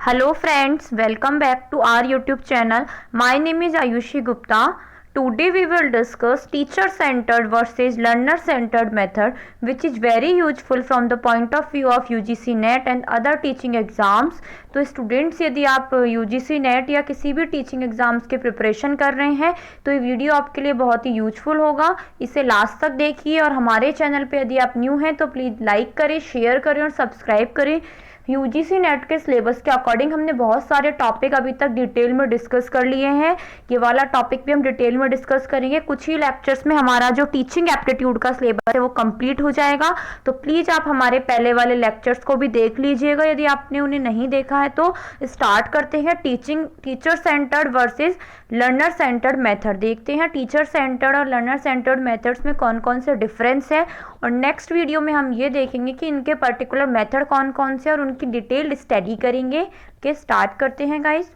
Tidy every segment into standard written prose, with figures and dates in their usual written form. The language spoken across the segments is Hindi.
Hello friends, welcome back to our YouTube channel. My name is Ayushi Gupta. Today we will discuss teacher-centered versus learner-centered method, which is very useful from the point of view of UGC NET and other teaching exams. तो स्टूडेंट्स, यदि आप UGC NET या किसी भी टीचिंग एग्जाम्स के प्रिपरेशन कर रहे हैं तो ये वीडियो आपके लिए बहुत ही यूजफुल होगा. इसे लास्ट तक देखिए और हमारे चैनल पे यदि आप न्यू हैं तो प्लीज़ लाइक करें, शेयर करें और सब्सक्राइब करें. यूजीसी नेट के सिलेबस के अकॉर्डिंग हमने बहुत सारे टॉपिक अभी तक डिटेल में डिस्कस कर लिए हैं. ये वाला टॉपिक भी हम डिटेल में डिस्कस करेंगे. कुछ ही लेक्चर्स में हमारा जो टीचिंग एप्टीट्यूड का सिलेबस है वो कंप्लीट हो जाएगा. तो प्लीज़ आप हमारे पहले वाले लेक्चर्स को भी देख लीजिएगा यदि आपने उन्हें नहीं देखा है. तो स्टार्ट करते हैं. Teacher centred versus learner centred method देखते हैं. टीचर सेंटर्ड और लर्नर सेंटर्ड मेथड्स में कौन कौन से डिफरेंस है और नेक्स्ट वीडियो में हम ये देखेंगे कि इनके पर्टिकुलर मेथड कौन कौन से और उनकी डिटेल्ड स्टडी करेंगे. के स्टार्ट करते हैं गाइस.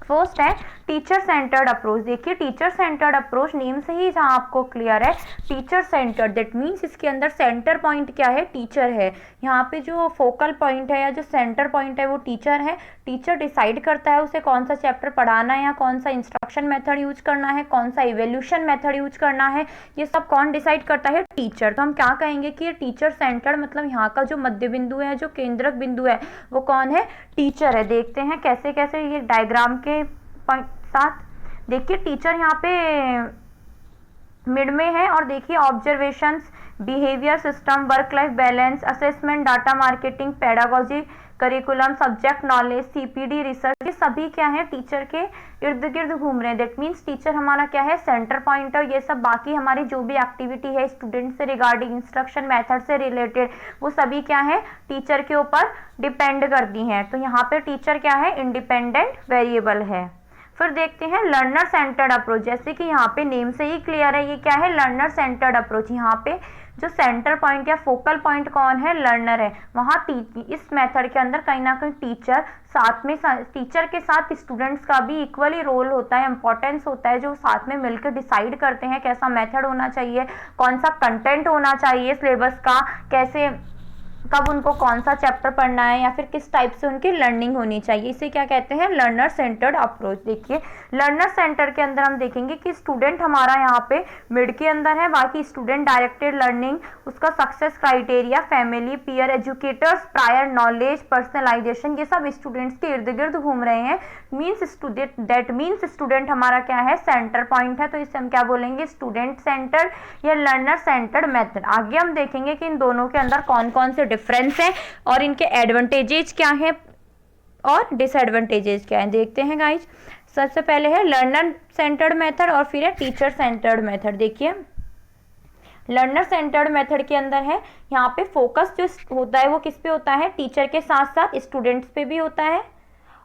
फर्स्ट है टीचर सेंटर्ड अप्रोच. देखिए टीचर सेंटर्ड अप्रोच नेम से ही जहाँ आपको क्लियर है टीचर सेंटर्ड, दैट मीन्स इसके अंदर सेंटर पॉइंट क्या है, टीचर है. यहाँ पे जो फोकल पॉइंट है या जो सेंटर पॉइंट है वो टीचर है. टीचर डिसाइड करता है उसे कौन सा चैप्टर पढ़ाना है या कौन सा इंस्ट्रक्शन मेथड यूज करना है, कौन सा इवेल्यूशन मेथड यूज करना है. ये सब कौन डिसाइड करता है, टीचर. तो हम क्या कहेंगे कि ये टीचर सेंटर्ड मतलब यहाँ का जो मध्य बिंदु है, जो केंद्रक बिंदु है वो कौन है, टीचर है. देखते हैं कैसे कैसे ये डायग्राम के साथ. देखिए टीचर यहाँ पे मिड में है और देखिए observations, behaviour system, work life balance, assessment, data marketing, pedagogy, curriculum, subject knowledge, CPD, research, ये सभी क्या है टीचर के इर्द गिर्द घूम रहे हैं. दैट मीन्स टीचर हमारा क्या है, सेंटर पॉइंट है. ये सब बाकी हमारी जो भी एक्टिविटी है स्टूडेंट से रिगार्डिंग, इंस्ट्रक्शन मेथड से रिलेटेड, वो सभी क्या है टीचर के ऊपर डिपेंड करती हैं. तो यहाँ पे टीचर क्या है, इंडिपेंडेंट वेरिएबल है. फिर देखते हैं लर्नर सेंटर्ड अप्रोच. जैसे कि यहाँ पे नेम से ही क्लियर है ये क्या है, लर्नर सेंटर्ड अप्रोच. यहाँ पे जो सेंटर पॉइंट या फोकल पॉइंट कौन है, लर्नर है. वहाँ इस मेथड के अंदर कहीं ना कहीं टीचर साथ में, टीचर के साथ स्टूडेंट्स का भी इक्वली रोल होता है, इंपॉर्टेंस होता है, जो साथ में मिलकर डिसाइड करते हैं कैसा मेथड होना चाहिए, कौन सा कंटेंट होना चाहिए सिलेबस का, कैसे कब उनको कौन सा चैप्टर पढ़ना है या फिर किस टाइप से उनकी लर्निंग होनी चाहिए. इसे क्या कहते हैं, लर्नर सेंटर्ड अप्रोच. देखिए लर्नर सेंटर के अंदर हम देखेंगे कि स्टूडेंट हमारा यहाँ पे मिड के अंदर है. बाकी स्टूडेंट डायरेक्टेड लर्निंग, उसका success criteria, family, peer, educators, prior knowledge, personalization, ये सब स्टूडेंट्स के इर्द गिर्द घूम रहे हैं. दैट मीन्स स्टूडेंट हमारा क्या है, सेंटर पॉइंट है. तो इसे हम क्या बोलेंगे, स्टूडेंट सेंटर या लर्नर सेंटर्ड मेथड. आगे हम देखेंगे कि इन दोनों के अंदर कौन कौन से डिफरेंस है और इनके एडवांटेजेस क्या है और डिसएडवांटेजेस क्या है. देखते हैं गाइज. सबसे पहले है लर्नर सेंटर्ड मेथड और फिर है टीचर सेंटर्ड मेथड. देखिए लर्नर सेंटर्ड मेथड के अंदर है यहाँ पे फोकस जो होता है वो किस पे होता है, टीचर के साथ साथ स्टूडेंट्स पे भी होता है.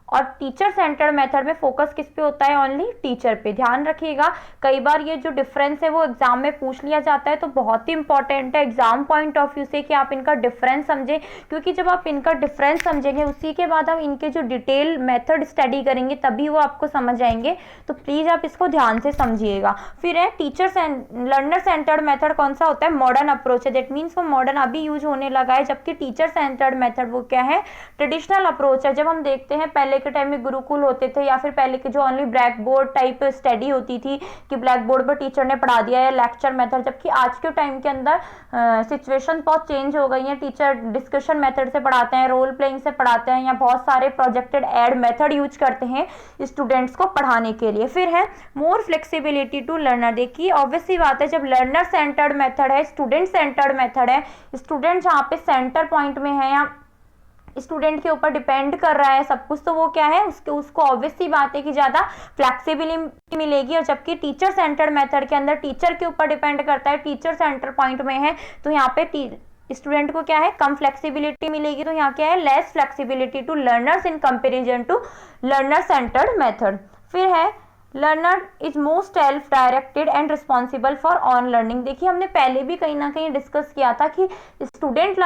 और टीचर सेंटर्ड मेथड में फोकस किस पे होता है, ओनली टीचर पे. ध्यान रखिएगा कई बार ये जो डिफरेंस है वो एग्जाम में पूछ लिया जाता है, तो बहुत ही इंपॉर्टेंट है एग्जाम पॉइंट ऑफ व्यू से कि आप इनका डिफरेंस समझें. क्योंकि जब आप इनका डिफरेंस समझेंगे उसी के बाद आप इनके जो डिटेल मेथड स्टडी करेंगे तभी वो आपको समझ आएंगे. तो प्लीज़ आप इसको ध्यान से समझिएगा. फिर है लर्नर सेंटर्ड मेथड कौन सा होता है, मॉडर्न अप्रोच है. दैट मीन्स वो मॉडर्न अभी यूज होने लगा है. जबकि टीचर सेंटर्ड मेथड वो क्या है, ट्रेडिशनल अप्रोच है. जब हम देखते हैं पहले के टाइम में गुरुकुल होते थे या फिर पहले के जो only black board type study होती थी कि ब्लैक बोर्ड पर टीचर ने पढ़ा दिया है, लेक्चर मेथड. जबकि आज के टाइम के अंदर सिचुएशन बहुत चेंज हो गई है. टीचर डिस्कशन मेथड से पढ़ाते हैं, रोल प्लेइंग से पढ़ाते हैं या बहुत सारे प्रोजेक्टेड एड मेथड यूज करते हैं स्टूडेंट्स को पढ़ाने के लिए. फिर है मोर फ्लेक्सिबिलिटी टू लर्नर. देखिए ऑब्वियस सी बात है, जब लर्नर सेंटर्ड मेथड है, स्टूडेंट सेंटर्ड मेथड है, स्टूडेंट जहाँ पे सेंटर पॉइंट में है या स्टूडेंट के ऊपर डिपेंड कर रहा है सब कुछ, तो वो क्या है, उसको ऑब्वियस सी बात है कि ज़्यादा फ्लेक्सिबिलिटी मिलेगी. और जबकि टीचर सेंटर्ड मेथड के अंदर टीचर के ऊपर डिपेंड करता है, टीचर सेंटर पॉइंट में है, तो यहाँ पे स्टूडेंट को क्या है, कम फ्लेक्सिबिलिटी मिलेगी. तो यहाँ क्या है, less flexibility to learners in comparison to learner centred method. फिर है learner is most self directed and responsible for own learning. देखिए हमने पहले भी कहीं ना कहीं डिस्कस किया था कि स्टूडेंट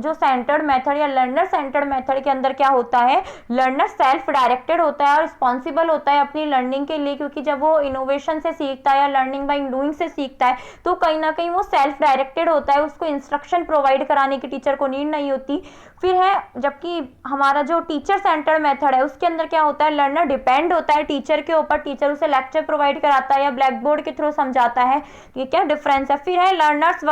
जो सेंटर्ड मेथड या लर्नर सेंटर्ड मेथड के अंदर क्या होता है, लर्नर सेल्फ डायरेक्टेड होता है और रिस्पॉन्सिबल होता है अपनी लर्निंग के लिए. क्योंकि जब वो इनोवेशन से सीखता है या लर्निंग बाय डूइंग से सीखता है तो कहीं ना कहीं वो सेल्फ डायरेक्टेड होता है, उसको इंस्ट्रक्शन प्रोवाइड कराने की टीचर को नीड नहीं होती. फिर है जबकि हमारा जो टीचर सेंटर्ड मेथड है उसके अंदर क्या होता है, लर्नर डिपेंड होता है टीचर के ऊपर, टीचर उसे लेक्चर प्रोवाइड कराता है या ब्लैक बोर्ड के थ्रू समझाता है। ये क्या डिफरेंस है। फिर है learners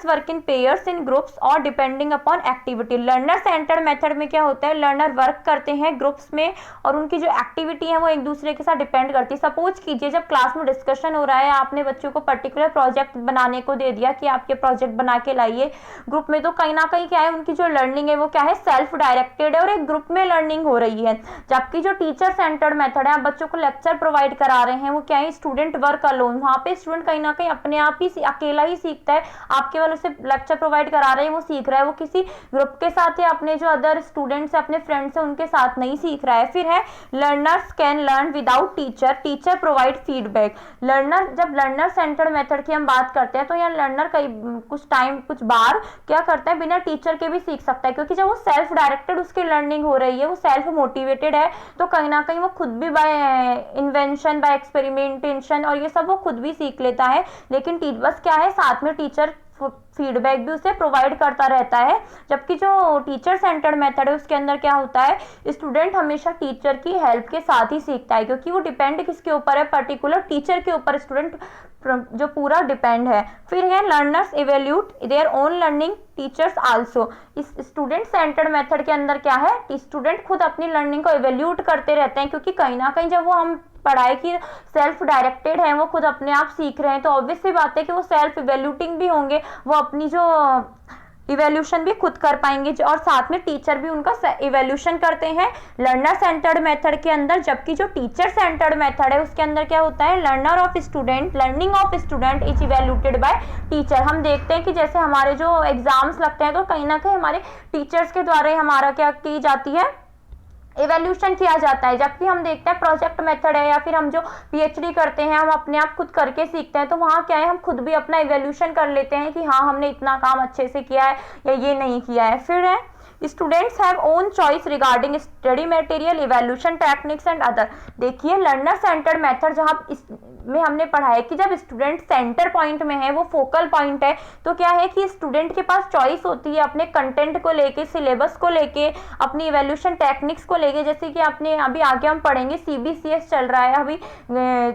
work in pairs in groups और depending upon activity. Learner centred method में क्या होता है, लर्नर वर्क करते हैं ग्रुप्स में और उनकी जो एक्टिविटी है वो एक दूसरे के साथ डिपेंड करती है। सपोज कीजिए जब क्लास में डिस्कशन हो रहा है, आपने बच्चों को पर्टिकुलर प्रोजेक्ट बनाने को दे दिया कि आपके प्रोजेक्ट बना के लाइए ग्रुप में, तो कहीं ना कहीं क्या है, उनकी जो लर्निंग है वो क्या है, सेल्फ डायरेक्टेड है और एक ग्रुप में लर्निंग हो रही है। जबकि जो टीचर सेंटर्ड मेथड है, आप बच्चों को लेक्चर प्रोवाइड करा रहे हैं, वो क्या है, स्टूडेंट वर्क अलोन। वहाँ पे स्टूडेंट कहीं ना कहीं अपने आप ही अकेला ही सीखता है, आप केवल उसे लेक्चर प्रोवाइड करा रहे हैं, वो सीख रहा है, वो किसी ग्रुप के साथ या अपने जो अदर स्टूडेंट्स है, अपने फ्रेंड्स है, उनके साथ नहीं सीख रहा है। फिर है learners can learn without teacher, teacher provide feedback. जब लर्नर सेंटर्ड मेथड की हम बात करते हैं तो यहाँ लर्नर कुछ बार क्या करता है, बिना टीचर के भी सीख सकता है, क्योंकि जब वो सेल्फ डायरेक्टेड उसकी लर्निंग हो रही है, वो सेल्फ मोटिवेटेड है, तो कहीं ना कहीं वो खुद भी बाय इन्वेंशन, बाय एक्सपेरिमेंटेशन और ये सब वो खुद भी सीख लेता है। लेकिन बस क्या है, साथ में टीचर फीडबैक भी उसे प्रोवाइड करता रहता है। जबकि जो टीचर सेंटर्ड मेथड है उसके अंदर क्या होता है, स्टूडेंट हमेशा टीचर की हेल्प के साथ ही सीखता है, क्योंकि वो डिपेंड किसके ऊपर है, पर्टिकुलर टीचर के ऊपर स्टूडेंट जो पूरा डिपेंड है। फिर है learners evaluate their own learning, teachers also. इस स्टूडेंट सेंटर्ड मेथड के अंदर क्या है, स्टूडेंट खुद अपनी लर्निंग को इवेल्यूट करते रहते हैं, क्योंकि कहीं ना कहीं जब वो हम पढ़ाई की सेल्फ डायरेक्टेड है, वो खुद अपने आप सीख रहे हैं, तो ऑब्वियस सी बात है कि वो सेल्फ इवेल्यूटिंग भी होंगे, वो अपनी जो इवेल्यूशन भी खुद कर पाएंगे और साथ में टीचर भी उनका इवेल्यूशन करते हैं लर्नर सेंटर्ड मेथड के अंदर। जबकि जो टीचर सेंटर्ड मेथड है उसके अंदर क्या होता है, learning of student is evaluated by teacher. हम देखते हैं कि जैसे हमारे जो एग्जाम्स लगते हैं तो कहीं ना कहीं हमारे टीचर्स के द्वारा हमारा क्या की जाती है, इवेल्यूशन किया जाता है। जबकि हम देखते हैं प्रोजेक्ट मेथड है या फिर हम जो पीएचडी करते हैं, हम अपने आप खुद करके सीखते हैं, तो वहाँ क्या है, हम खुद भी अपना इवेल्यूशन कर लेते हैं कि हाँ हमने इतना काम अच्छे से किया है या ये नहीं किया है। फिर है students have own choice regarding study material, evaluation techniques and other. देखिए लर्नर सेंटर्ड मेथड जहाँ में हमने पढ़ा है कि जब स्टूडेंट सेंटर पॉइंट में है, वो फोकल पॉइंट है, तो क्या है कि स्टूडेंट के पास चॉइस होती है अपने कंटेंट को लेके, सिलेबस को लेके, अपनी इवेल्यूशन टेक्निक्स को लेके। जैसे कि अपने अभी आगे हम पढ़ेंगे सीबीसीएस चल रहा है अभी,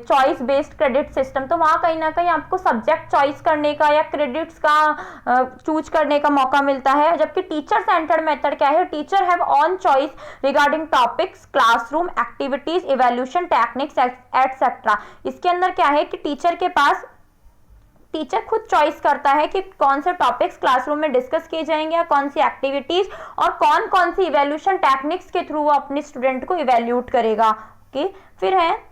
चॉइस बेस्ड क्रेडिट सिस्टम, तो वहाँ कहीं ना कहीं आपको सब्जेक्ट चॉइस करने का या क्रेडिट्स का चूज करने का मौका मिलता है। जबकि टीचर सेंटर्ड मेथड क्या है, teacher have on choice regarding topics, classroom activities, evaluation techniques etcetera. इसके अंदर क्या है कि टीचर खुद चॉइस करता है कि कौन से टॉपिक्स क्लासरूम में डिस्कस किए जाएंगे या कौन सी एक्टिविटीज और कौन कौन सी इवेल्यूशन टेक्निक्स के थ्रू वो अपने स्टूडेंट को इवेल्यूट करेगा। ओके, फिर है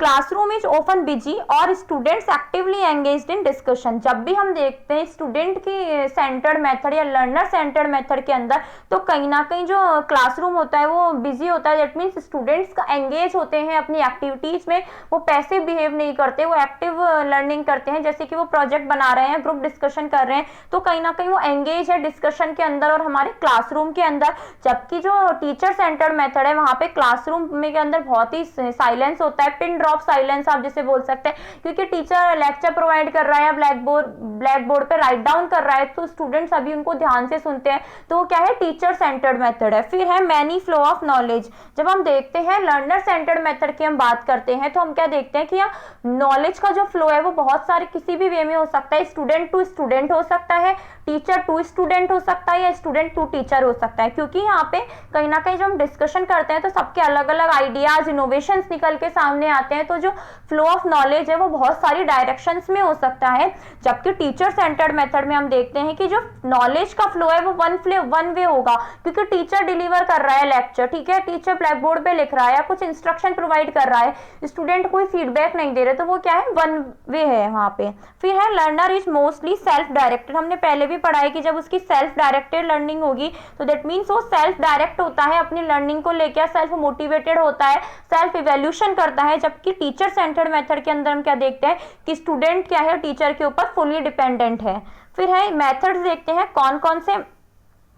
क्लासरूम इज ओपन बिजी और students actively engaged in discussion. जब भी हम देखते हैं स्टूडेंट की सेंटर्ड मेथड या लर्नर सेंटर्ड मेथड के अंदर, तो कहीं ना कहीं जो क्लासरूम होता है वो बिजी होता है। दैट मीन्स स्टूडेंट्स का एंगेज होते हैं अपनी एक्टिविटीज में, वो पैसिव बिहेव नहीं करते, वो एक्टिव लर्निंग करते हैं। जैसे कि वो प्रोजेक्ट बना रहे हैं, ग्रुप डिस्कशन कर रहे हैं, तो कहीं ना कहीं वो एंगेज है डिस्कशन के अंदर और हमारे क्लासरूम के अंदर। जबकि जो टीचर सेंटर्ड मेथड है, वहाँ पे क्लासरूम में के अंदर बहुत ही साइलेंस होता है, पिन ड्रॉप साइलेंस आप जिसे बोल सकते हैं, क्योंकि टीचर लेक्चर प्रोवाइड कर रहा है, ब्लैक बोर्ड पे राइट डाउन कर रहा है, तो स्टूडेंट्स अभी उनको ध्यान से सुनते हैं, तो वो क्या है, टीचर सेंटर्ड मेथड है। फिर है मैनी फ्लो ऑफ नॉलेज। जब हम देखते हैं लर्नर सेंटर्ड मेथड की हम बात करते हैं, तो हम क्या देखते हैं कि नॉलेज का जो फ्लो है वो बहुत सारे किसी भी वे में हो सकता है। स्टूडेंट टू स्टूडेंट हो सकता है, टीचर टू स्टूडेंट हो सकता है, या स्टूडेंट टू टीचर हो सकता है। क्योंकि यहाँ पे कहीं ना कहीं जब हम डिस्कशन करते हैं तो सबके अलग अलग आइडियाज, इनोवेशंस निकल के सामने आते हैं, तो जो फ्लो ऑफ नॉलेज है वो बहुत सारी डायरेक्शंस में हो सकता है। जबकि टीचर सेंटर्ड मेथड में हम देखते हैं कि जो नॉलेज का फ्लो है वो वन वे होगा, क्योंकि टीचर डिलीवर कर रहा है लेक्चर, ठीक है, टीचर ब्लैक बोर्ड पे लिख रहा है या कुछ इंस्ट्रक्शन प्रोवाइड कर रहा है, स्टूडेंट कोई फीडबैक नहीं दे रहे, तो वो क्या है, वन वे है वहाँ पे। फिर है learner is mostly self directed. हमने पहले भी पढ़ा है कि जब उसकी सेल्फ डायरेक्टेड लर्निंग होगी तो दैट मीन्स वो सेल्फ डायरेक्ट होता है अपनी लर्निंग को लेकर, सेल्फ मोटिवेटेड होता है, सेल्फ इवेल्यूशन करता है। जबकि टीचर सेंटर्ड मेथड के अंदर हम क्या देखते हैं कि स्टूडेंट क्या है, टीचर के ऊपर फुली डिपेंडेंट है। फिर है मेथड्स देखते हैं, कौन कौन से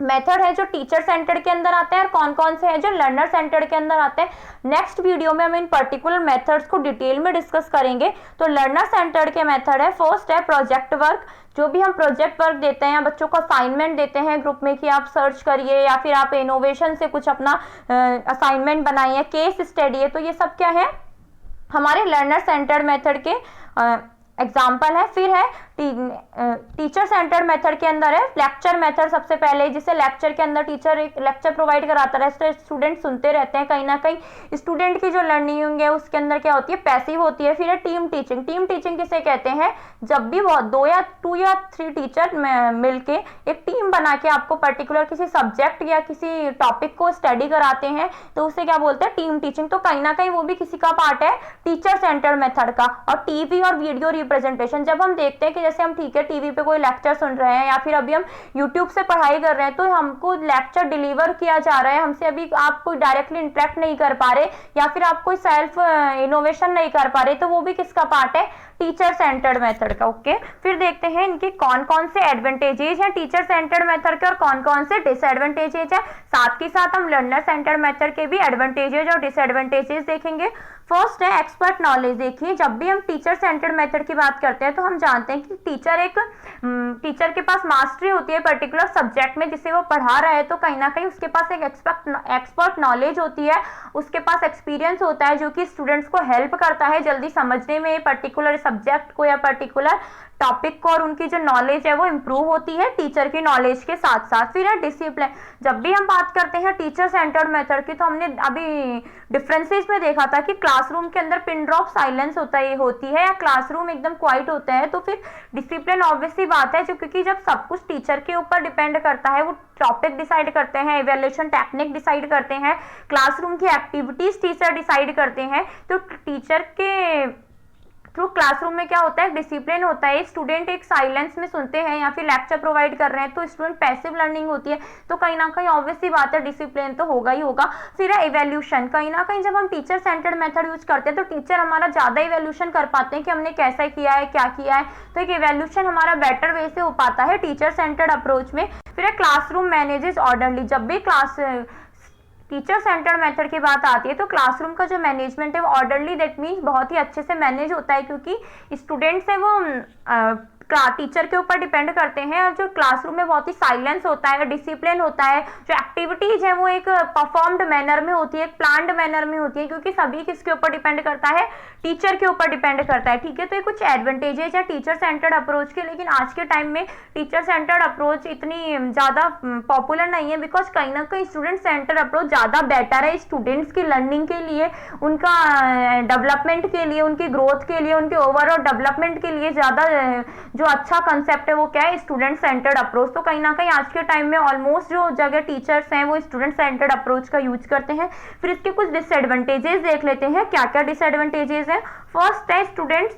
मेथड है जो टीचर सेंटर्ड के अंदर आते हैं और कौन कौन से हैं जो लर्नर सेंटर्ड के अंदर आते हैं। नेक्स्ट वीडियो में हम इन पर्टिकुलर मेथड्स को डिटेल में डिस्कस करेंगे। तो लर्नर सेंटर्ड के मेथड है, फर्स्ट है प्रोजेक्ट वर्क। जो भी हम प्रोजेक्ट वर्क देते हैं, बच्चों को असाइनमेंट देते हैं ग्रुप में कि आप सर्च करिए या फिर आप इनोवेशन से कुछ अपना असाइनमेंट बनाइए, केस स्टडी है, तो ये सब क्या है हमारे लर्नर सेंटर्ड मेथड के एग्जाम्पल है। फिर है टीचर सेंटर्ड मेथड के अंदर है लेक्चर मेथड सबसे पहले, जिसे लेक्चर के अंदर टीचर एक लेक्चर प्रोवाइड कराता रहता है, स्टूडेंट सुनते रहते हैं, कहीं ना कहीं स्टूडेंट की जो लर्निंग है उसके अंदर क्या होती है, पैसिव होती है। फिर है टीम टीचिंग। टीम टीचिंग किसे कहते हैं, जब भी बहुत 2 या 3 टीचर मिलके एक टीम बना के आपको पर्टिकुलर किसी सब्जेक्ट या किसी टॉपिक को स्टडी कराते हैं तो उसे क्या बोलते हैं, टीम टीचिंग। तो कहीं ना कहीं वो भी किसी का पार्ट है टीचर सेंटर्ड मेथड का। और टीवी और वीडियो रिप्रेजेंटेशन, जब हम देखते हैं कि जैसे हम ठीक है टीवी पे कोई लेक्चर सुन रहे हैं या फिर अभी हम यूट्यूब से पढ़ाई कर रहे हैं, तो हमको लेक्चर डिलीवर किया जा रहा है, हमसे अभी आप कोई डायरेक्टली इंटरेक्ट नहीं कर पा रहे या फिर आप कोई सेल्फ इनोवेशन नहीं कर पा रहे, तो वो भी किसका पार्ट है, टीचर सेंटर्ड मेथड का। ओके, फिर देखते हैं इनके कौन कौन से एडवांटेजेस हैं टीचर सेंटर्ड मेथड के और कौन कौन से डिसएडवांटेजेस हैं। साथ ही साथ हम लर्नर सेंटर्ड मेथड के भी एडवांटेजेस और डिसएडवांटेजेस देखेंगे। फर्स्ट है एक्सपर्ट नॉलेज। देखिए, जब भी हम टीचर सेंटर्ड मेथड की बात करते हैं तो हम जानते हैं कि टीचर के पास मास्टरी होती है पर्टिकुलर सब्जेक्ट में जिसे वो पढ़ा रहा है, तो कहीं ना कहीं उसके पास एक एक्सपर्ट नॉलेज होती है, उसके पास एक्सपीरियंस होता है जो कि स्टूडेंट्स को हेल्प करता है जल्दी समझने में पर्टिकुलर सब्जेक्ट को या पर्टिकुलर टॉपिक को, और उनकी जो नॉलेज है वो इंप्रूव होती है टीचर की नॉलेज के साथ साथ। फिर है डिसिप्लिन। जब भी हम बात करते हैं टीचर सेंटर्ड मेथड की तो हमने अभी डिफरेंसेस में देखा था कि क्लासरूम के अंदर पिन ड्रॉप साइलेंस होती है या क्लासरूम एकदम क्वाइट होता है, तो फिर डिसिप्लिन ऑब्वियसली बात है जो, क्योंकि जब सब कुछ टीचर के ऊपर डिपेंड करता है, वो टॉपिक डिसाइड करते हैं, इवैल्यूएशन टेक्निक डिसाइड करते हैं, क्लासरूम की एक्टिविटीज टीचर डिसाइड करते हैं, तो टीचर के थ्रू क्लासरूम में क्या होता है, डिसिप्लिन होता है। स्टूडेंट एक साइलेंस में सुनते हैं या फिर लेक्चर प्रोवाइड कर रहे हैं तो स्टूडेंट पैसिव लर्निंग होती है, तो कहीं ना कहीं ऑब्वियसली बात है डिसिप्लिन तो होगा ही होगा। फिर है इवैल्यूएशन। कहीं ना कहीं जब हम टीचर सेंटर्ड मेथड यूज करते हैं तो टीचर हमारा ज्यादा इवैल्यूएशन कर पाते हैं कि हमने कैसा किया है, क्या किया है, तो एक इवैल्यूएशन हमारा बेटर वे से हो पाता है टीचर सेंटर्ड अप्रोच में। फिर है क्लासरूम मैनेजेस ऑर्डरली। जब भी टीचर सेंटर्ड मेथड की बात आती है तो क्लासरूम का जो मैनेजमेंट है वो ऑर्डरली, दैट मीन्स बहुत ही अच्छे से मैनेज होता है, क्योंकि स्टूडेंट्स है वो टीचर के ऊपर डिपेंड करते हैं, और जो क्लासरूम में बहुत ही साइलेंस होता है, डिसिप्लिन होता है, जो एक्टिविटीज है वो एक परफॉर्म्ड मैनर में होती है, एक प्लान्ड मैनर में होती है, क्योंकि सभी किसके ऊपर डिपेंड करता है, टीचर के ऊपर डिपेंड करता है। ठीक है, तो ये कुछ एडवांटेजेस है टीचर सेंटर्ड अप्रोच के, लेकिन आज के टाइम में टीचर सेंटर्ड अप्रोच इतनी ज्यादा पॉपुलर नहीं है, बिकॉज कहीं ना कहीं स्टूडेंट सेंटर्ड अप्रोच ज्यादा बेटर है स्टूडेंट्स की लर्निंग के लिए, उनका डेवलपमेंट के लिए, उनकी ग्रोथ के लिए, उनके ओवरऑल डेवलपमेंट के लिए ज्यादा जो अच्छा कंसेप्ट है वो क्या है, स्टूडेंट सेंटर्ड अप्रोच। तो कहीं ना कहीं आज के टाइम में ऑलमोस्ट जो जगह टीचर्स हैं वो स्टूडेंट सेंटर्ड अप्रोच का यूज करते हैं। फिर इसके कुछ डिसएडवांटेजेस देख लेते हैं, क्या क्या डिसएडवांटेजेस हैं। फर्स्ट है students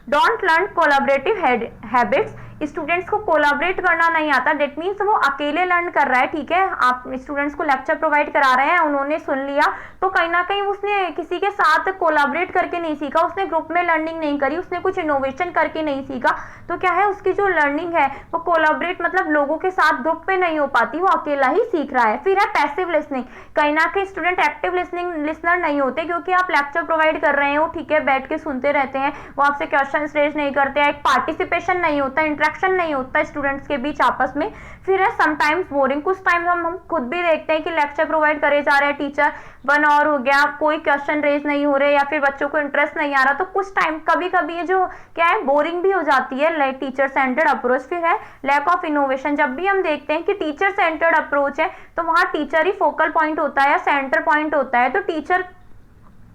don't learn collaborative habits. Students को कोलैबोरेट करना नहीं आता, दैट मीन्स वो अकेले लर्न कर रहा है। ठीक है, आप स्टूडेंट्स को लेक्चर प्रोवाइड करा रहे हैं, उन्होंने सुन लिया, तो कहीं ना कहीं उसने किसी के साथ कोलैबोरेट करके नहीं सीखा, उसने ग्रुप में लर्निंग नहीं करी, उसने कुछ इनोवेशन करके नहीं सीखा, तो क्या है उसकी जो लर्निंग है वो कोलैबोरेट मतलब लोगों के साथ ग्रुप में नहीं हो पाती, वो अकेला ही सीख रहा है। फिर है पैसिव लिसनिंग। कहीं ना कहीं स्टूडेंट एक्टिव लिसनर नहीं होते, क्योंकि आप लेक्चर प्रोवाइड कर रहे हो, ठीक है, बैठ के सुनते रहते हैं, वो आपसे क्वेश्चन रेज नहीं करते हैं, एक पार्टिसिपेशन नहीं होता, इंटरेक्शन नहीं होता स्टूडेंट्स के बीच आपस में। फिर है समटाइम्स बोरिंग। कुछ टाइम हम खुद भी देखते हैं कि लेक्चर प्रोवाइड करे जा रहे हैं टीचर, 1 आवर हो गया, कोई क्वेश्चन रेज नहीं हो रहे या फिर बच्चों को इंटरेस्ट नहीं आ रहा, तो कुछ टाइम कभी कभी ये जो क्या है बोरिंग भी हो जाती है लाइक टीचर सेंटर्ड अप्रोच। फिर है लैक ऑफ इनोवेशन। जब भी हम देखते हैं कि टीचर सेंटर्ड अप्रोच है तो वहां टीचर ही फोकल पॉइंट होता है या सेंटर पॉइंट होता है, तो टीचर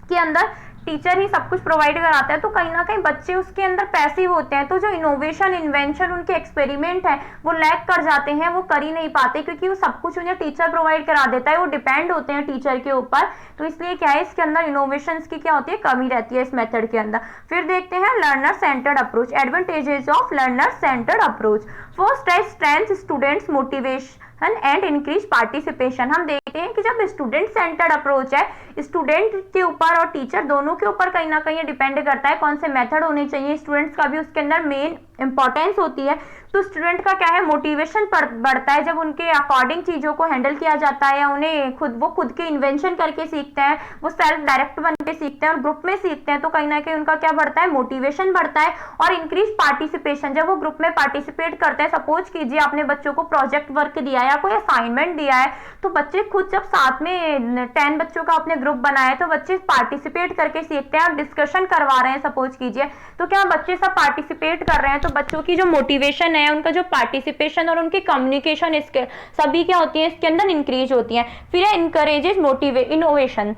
के अंदर टीचर ही सब कुछ प्रोवाइड कराता है, तो कहीं ना कहीं बच्चे उसके अंदर पैसिव होते हैं, तो जो इनोवेशन इन्वेंशन उनके एक्सपेरिमेंट है वो लैक कर जाते हैं, वो कर ही नहीं पाते, क्योंकि वो सब कुछ उन्हें टीचर प्रोवाइड करा देता है, वो डिपेंड होते हैं टीचर के ऊपर। तो इसलिए क्या है इसके अंदर इनोवेशन की क्या होती है, कमी रहती है इस मेथड के अंदर। फिर देखते हैं learner centred approach. Advantages of learner centred approach. First है strength students motivation and increase participation. हम देखते देखते हैं कि जब स्टूडेंट सेंटर्ड अप्रोच है, स्टूडेंट के ऊपर और टीचर दोनों के ऊपर कहीं ना कहीं डिपेंड करता है कौन से मेथड होने चाहिए, स्टूडेंट्स का भी उसके अंदर मेन इंपॉर्टेंस होती है। तो स्टूडेंट का क्या है, मोटिवेशन बढ़ता है जब उनके अकॉर्डिंग चीज़ों को हैंडल किया जाता है, या उन्हें खुद के इन्वेंशन करके सीखते हैं, वो सेल्फ डायरेक्ट बन के सीखते हैं और ग्रुप में सीखते हैं, तो कहीं ना कहीं उनका क्या बढ़ता है, मोटिवेशन बढ़ता है और इंक्रीज पार्टिसिपेशन। जब वो ग्रुप में पार्टिसिपेट करते हैं, सपोज कीजिए आपने बच्चों को प्रोजेक्ट वर्क दिया या कोई असाइनमेंट दिया है, तो बच्चे खुद जब साथ में 10 बच्चों का अपने ग्रुप बनाया है तो बच्चे पार्टिसिपेट करके सीखते हैं और डिस्कशन करवा रहे हैं सपोज कीजिए, तो क्या बच्चे सब पार्टिसिपेट कर रहे हैं, तो बच्चों की जो मोटिवेशन है, उनका जो पार्टिसिपेशन और उनकी कम्युनिकेशन इसके सभी क्या होती है इसके अंदर इंक्रीज होती है। फिर है इनकरेजेज इनोवेशन।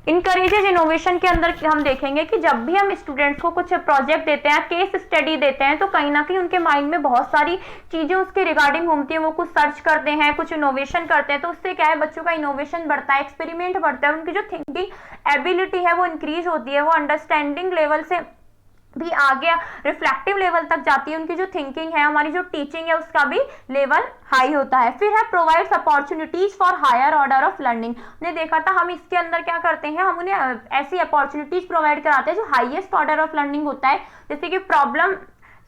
इनकरेजेज इनोवेशन के अंदर हम देखेंगे कि जब भी हम स्टूडेंट्स को कुछ प्रोजेक्ट देते हैं, केस स्टडी देते हैं, तो कहीं ना कहीं उनके माइंड में बहुत सारी चीजें उसके रिगार्डिंग घूमती हैं, वो कुछ सर्च करते हैं, कुछ इनोवेशन करते हैं, तो उससे क्या है, बच्चों का इनोवेशन बढ़ता है, एक्सपेरिमेंट बढ़ता है, उनकी जो थिंकिंग एबिलिटी है वो इंक्रीज होती है, वो अंडरस्टैंडिंग लेवल से भी आगे रिफ्लेक्टिव लेवल तक जाती है, उनकी जो थिंकिंग है, हमारी जो टीचिंग है उसका भी लेवल हाई होता है। फिर है provides opportunities for higher order of learning. हमने देखा था हम इसके अंदर क्या करते हैं, हम उन्हें ऐसी अपॉर्चुनिटीज प्रोवाइड कराते हैं जो हाईएस्ट ऑर्डर ऑफ लर्निंग होता है, जैसे कि प्रॉब्लम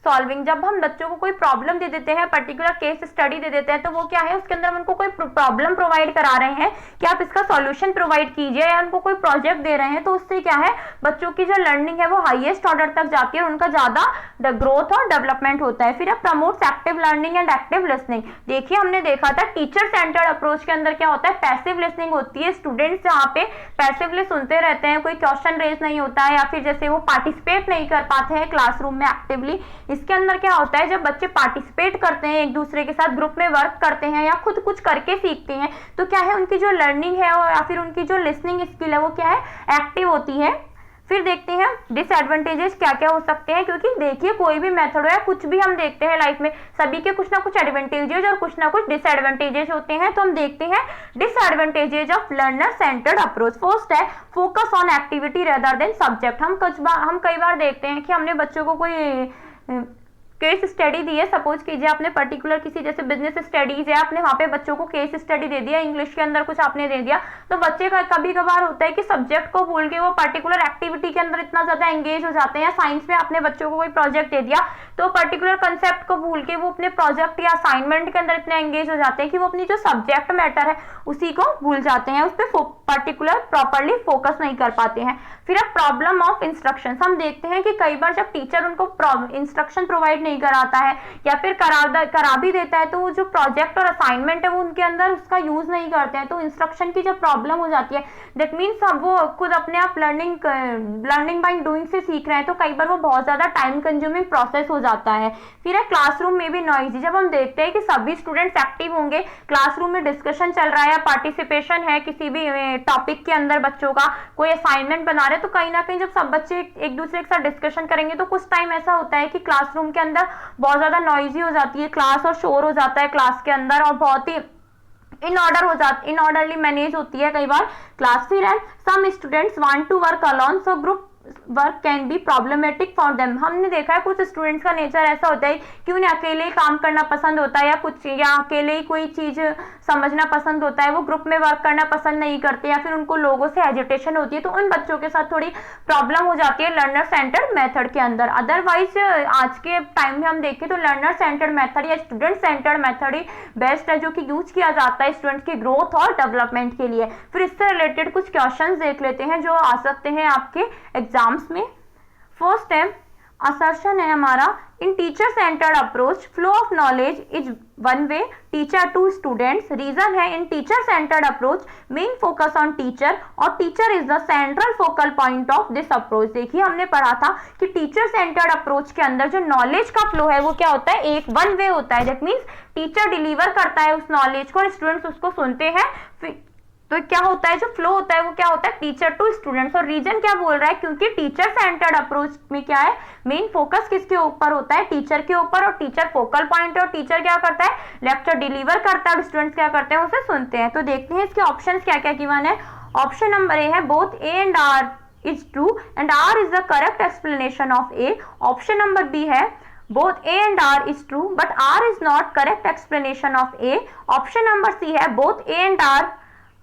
सॉल्विंग। जब हम बच्चों को कोई प्रॉब्लम दे देते हैं, पर्टिकुलर केस स्टडी दे देते हैं, तो वो क्या है, उसके अंदर हम उनको कोई प्रॉब्लम प्रोवाइड करा रहे हैं कि आप इसका सॉल्यूशन प्रोवाइड कीजिए, या उनको कोई प्रोजेक्ट दे रहे हैं, तो उससे क्या है, बच्चों की जो लर्निंग है वो हाईएस्ट ऑर्डर तक जाती है और उनका ज्यादा ग्रोथ और डेवलपमेंट होता है। फिर promotes active learning and active listening. देखिए हमने देखा था टीचर सेंटर्ड अप्रोच के अंदर क्या होता है, पैसिव लिसनिंग होती है, स्टूडेंट्स जहाँ पे पैसिवली सुनते रहते हैं, कोई क्वेश्चन रेज नहीं होता है, या फिर जैसे वो पार्टिसिपेट नहीं कर पाते हैं क्लासरूम में एक्टिवली। इसके अंदर क्या होता है, जब बच्चे पार्टिसिपेट करते हैं, एक दूसरे के साथ ग्रुप में वर्क करते हैं या खुद कुछ करके सीखते हैं, तो क्या है, उनकी जो लर्निंग है या फिर उनकी जो लिसनिंग स्किल है वो क्या है, एक्टिव होती है। फिर देखते हैं डिसएडवांटेजेस क्या क्या हो सकते हैं, क्योंकि देखिए कोई भी मेथड हो या कुछ भी हम देखते हैं लाइफ में, सभी के कुछ ना कुछ एडवांटेजेस और कुछ ना कुछ डिसएडवांटेजेस होते हैं। तो हम देखते हैं disadvantages of learner centred approach. First है focus on activity rather than subject. हम कई बार देखते हैं कि हमने बच्चों को कोई केस स्टडी दी है, सपोज कीजिए आपने पर्टिकुलर किसी जैसे बिजनेस स्टडीज है, आपने वहाँ पे बच्चों को केस स्टडी दे दिया, इंग्लिश के अंदर कुछ आपने दे दिया, तो बच्चे का कभी कभार होता है कि सब्जेक्ट को भूल के वो पर्टिकुलर एक्टिविटी के अंदर इतना ज्यादा एंगेज हो जाते हैं, या साइंस में आपने बच्चों को कोई प्रोजेक्ट दे दिया तो पर्टिकुलर कंसेप्ट को भूल के वो अपने प्रोजेक्ट या असाइनमेंट के अंदर इतने एंगेज हो जाते हैं कि वो अपनी जो सब्जेक्ट मैटर है उसी को भूल जाते हैं, उस पर पर्टिकुलर प्रॉपरली फोकस नहीं कर पाते हैं। फिर अब प्रॉब्लम ऑफ इंस्ट्रक्शन। हम देखते हैं कि कई बार जब टीचर उनको इंस्ट्रक्शन प्रोवाइड नहीं कराता है या फिर करा भी देता है, तो वो जो प्रोजेक्ट और असाइनमेंट है वो उनके अंदर उसका यूज नहीं करते हैं, तो इंस्ट्रक्शन की जब प्रॉब्लम हो जाती है, दैट मीन्स वो खुद अपने आप लर्निंग बाय डूइंग से सीख रहे हैं, तो कई बार वो बहुत ज्यादा टाइम कंज्यूमिंग प्रोसेस हो जाता है। फिर है क्लासरूम में भी नॉइजी। जब हम देखते हैं कि सभी स्टूडेंट्स एक्टिव होंगे, क्लासरूम में डिस्कशन चल रहा है या पार्टिसिपेशन है किसी भी टॉपिक के अंदर, बच्चों का कोई असाइनमेंट बना रहे, तो कहीं ना कहीं जब सब बच्चे एक दूसरे के साथ डिस्कशन करेंगे तो कुछ टाइम ऐसा होता है कि क्लासरूम के अंदर बहुत ज्यादा नॉइजी हो जाती है क्लास, और शोर हो जाता है क्लास के अंदर, और बहुत ही इनऑर्डरली मैनेज होती है कई बार क्लास। फिर है some students want to work alone, so group work can be problematic for them. हमने देखा है कुछ स्टूडेंट्स का नेचर ऐसा होता है कि उन्हें अकेले ही काम करना पसंद होता है, या अकेले ही कोई चीज समझना पसंद होता है, वो ग्रुप में वर्क करना पसंद नहीं करते, या फिर उनको लोगों से एजिटेशन होती है, तो उन बच्चों के साथ थोड़ी प्रॉब्लम हो जाती है लर्नर सेंटर्ड मेथड के अंदर। अदरवाइज आज के टाइम में हम देखें तो लर्नर सेंटर्ड मेथड या स्टूडेंट सेंटर्ड मेथड ही बेस्ट है, जो कि यूज किया जाता है स्टूडेंट्स की ग्रोथ और डेवलपमेंट के लिए। फिर इससे रिलेटेड कुछ क्वेश्चंस देख लेते हैं जो आ सकते हैं आपके एग्जाम्स में। फर्स्ट है असर्शन है हमारा, in teacher centred approach flow of knowledge is one way teacher to students. Reason है in teacher centred approach main focus on teacher और teacher is the central focal point of this approach. देखिए हमने पढ़ा था कि टीचर सेंटर्ड अप्रोच के अंदर जो नॉलेज का फ्लो है वो क्या होता है, एक वन वे होता है, दैट मीन्स टीचर डिलीवर करता है उस नॉलेज को और स्टूडेंट्स उसको सुनते हैं। तो क्या होता है, जो फ्लो होता है वो क्या होता है, टीचर टू स्टूडेंट्स। और रीजन क्या बोल रहा है, क्योंकि टीचर सेंटर्ड अप्रोच में क्या है, मेन फोकस किसके ऊपर होता है, टीचर के ऊपर, और टीचर फोकल पॉइंट है, और टीचर क्या करता है, लेक्चर डिलीवर करता है, और स्टूडेंट्स क्या करते हैं, उसे सुनते हैं। तो देखते हैं इसके ऑप्शंस क्या क्या गिवन है। ऑप्शन नंबर ए है both A and R is true and R is the correct explanation of A. Option number B है both A and R is true but R is not correct explanation of A. Option number C है both A and R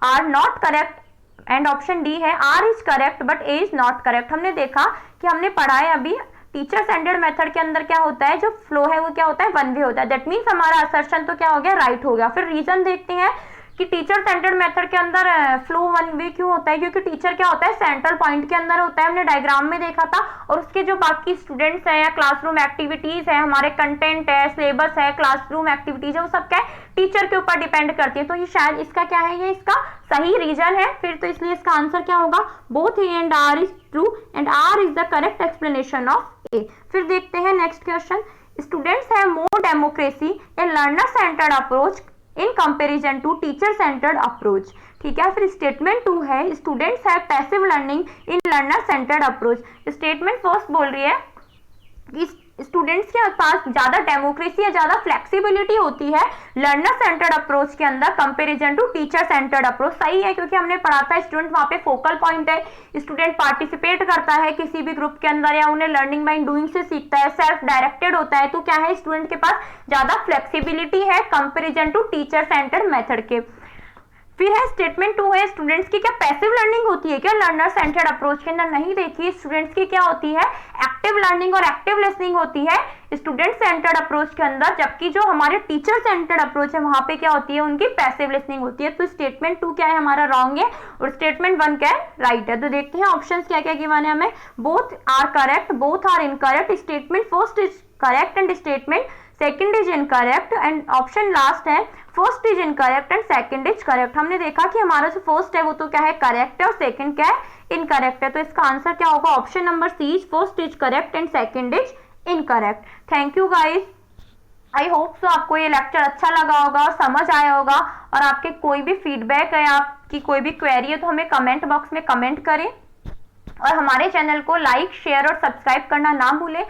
are not correct and option D है R is correct but A is not correct. हमने देखा कि हमने पढ़ा है अभी टीचर सेंटर्ड मेथड के अंदर क्या होता है, जो फ्लो है वो क्या होता है, वन वे होता है। दैट मीन्स हमारा असर्शन तो क्या हो गया, राइट हो गया। फिर रीजन देखते हैं कि टीचर सेंटर्ड मेथड के अंदर फ्लो वन वे क्यों होता है, क्योंकि टीचर क्या होता है, सेंट्रल पॉइंट के अंदर होता है, हमने डायग्राम में देखा था। और उसके जो बाकी स्टूडेंट्स हैं या क्लासरूम एक्टिविटीज है, हमारे कंटेंट है, सिलेबस है, क्लासरूम एक्टिविटीज है, वो सब क्या है, टीचर के ऊपर डिपेंड करती है। तो ये शायद इसका क्या है, ये इसका सही रीजन है। फिर तो इसलिए इसका आंसर क्या होगा, both A and R is true and R is the correct explanation of A. फिर देखते हैं next question, students have more democracy in learner centred approach in comparison to teacher centred approach. ठीक है। फिर स्टेटमेंट 2 है, students have passive learning in learner centred approach. Statement first बोल रही है कि स्टूडेंट्स के पास ज्यादा डेमोक्रेसी या ज्यादा फ्लेक्सिबिलिटी होती है लर्नर सेंटर्ड अप्रोच के अंदर comparison to teacher centred approach. सही है, क्योंकि हमने पढ़ा था स्टूडेंट वहां पे फोकल पॉइंट है, स्टूडेंट पार्टिसिपेट करता है किसी भी ग्रुप के अंदर या उन्हें लर्निंग बाय डूइंग से सीखता है, सेल्फ डायरेक्टेड होता है। तो क्या है, स्टूडेंट के पास ज्यादा फ्लेक्सिबिलिटी है comparison to teacher centred method के। फिर है स्टेटमेंट 2 है, स्टूडेंट्स की क्या पैसिव लर्निंग होती है क्या लर्नर सेंटर्ड अप्रोच के अंदर, नहीं देखिए स्टूडेंट्स की क्या होती है, एक्टिव लर्निंग और एक्टिव लिसनिंग होती है स्टूडेंट सेंटर्ड अप्रोच के अंदर, जबकि जो हमारे टीचर सेंटर्ड अप्रोच है वहां पे क्या होती है, उनकी पैसिव लिसनिंग होती है। तो स्टेटमेंट 2 क्या है हमारा रॉन्ग है और स्टेटमेंट 1 क्या है, राइट है। तो देखते हैं ऑप्शन क्या क्या गिवन है हमें, both are correct, both are incorrect, statement first is correct and statement second is incorrect and option last है first is incorrect and second is correct. हमने देखा कि हमारा जो फर्स्ट है वो तो क्या है, करेक्ट है, और सेकंड क्या है, इनकरेक्ट है। तो इसका आंसर क्या होगा, option number C is first is correct and second is incorrect. Thank you guys, I hope so आपको ये लेक्चर अच्छा लगा होगा और समझ आया होगा। और आपके कोई भी फीडबैक है, आपकी कोई भी क्वेरी है तो हमें कमेंट बॉक्स में कमेंट करें और हमारे चैनल को लाइक शेयर और सब्सक्राइब करना ना भूलें।